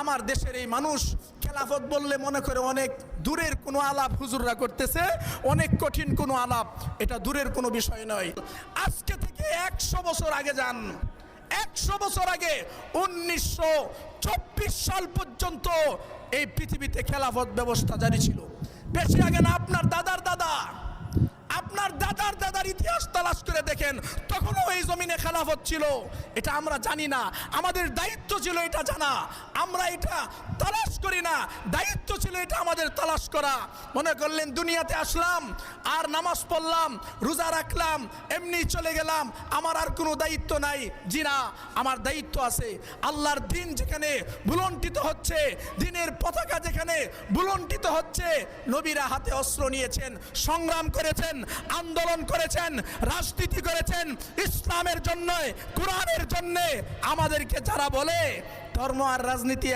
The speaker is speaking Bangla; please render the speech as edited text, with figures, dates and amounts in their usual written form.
আমার দেশের এই মানুষ খেলাফত বললে মনে করে অনেক দূরের কোনো আলাপ হুজুররা করতেছে, অনেক কঠিন কোনো আলাপ, এটা দূরের কোনো বিষয় নয়। আজকে থেকে 100 বছর আগে যান, 100 বছর আগে 1924 সাল পর্যন্ত এই পৃথিবীতে খেলাফত ব্যবস্থা জারি ছিল। বেশি আগে না, আপনার দাদার দাদার ইতিহাস তালাশ করে দেখেন, তখনও এই জমিনে খেলাফত ছিল। এটা আমরা জানি না, আমাদের দায়িত্ব ছিল এটা জানা, আমরা এটা তালাশ করি না, দায়িত্ব ছিল এটা আমাদের তালাশ করা। মনে করলেন দুনিয়াতে আসলাম আর নামাজ পড়লাম, রোজা রাখলাম, এমনি চলে গেলাম, আমার আর কোনো দায়িত্ব নাই। জি না, আমার দায়িত্ব আছে। আল্লাহর দিন যেখানে বুলন্ডিত হচ্ছে, দিনের পতাকা যেখানে বুলন্ডিত হচ্ছে, নবীরা হাতে অস্ত্র নিয়েছেন, সংগ্রাম করেছেন, আন্দোলন করেছেন, রাজনীতি করেছেন ইসলামের জন্য, কোরআনের জন্য। আমাদেরকে যারা বলে ধর্ম আর রাজনীতি